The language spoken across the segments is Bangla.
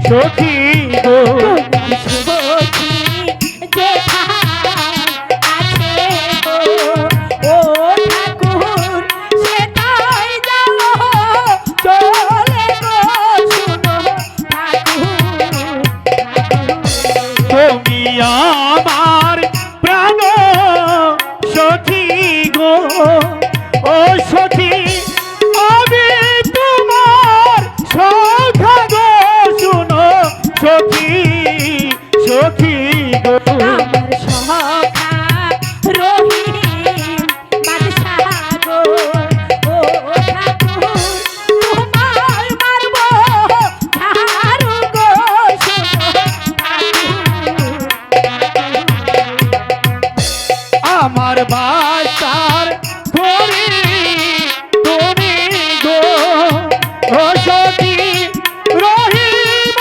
সখী গো সখী যেথায় আছে গো ও ঠাকুর সেটাই যাও চলে গো শুনো ঠাকুর তুমি আমার প্রাণ সখী গো ও সখী আমি তোমার সখা গো শুনো সখী সখী গো আমার সখা রহিম বাদশাহ গো ও ঠাকুর তোমায় মারব ধারু গো শুনো আমার বাসার করি তুমি গো ও সখী রহিম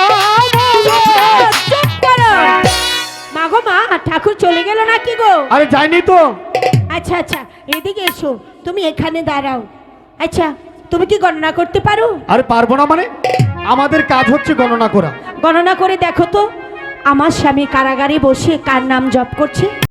আমার নাম চুপ করো মাগো মা ঠাকুর চলে গেল নাকি গো? আরে যাইনি তো। আচ্ছা আচ্ছা এদিকে এসো তুমি এখানে দাঁড়াও। আচ্ছা তুমি কি গণনা করতে পারো? আরে পারবো না মানে আমাদের কাজ হচ্ছে গণনা করা। গণনা করে দেখো তো আমার স্বামী কারাগারে বসে কার নাম জপ করছে।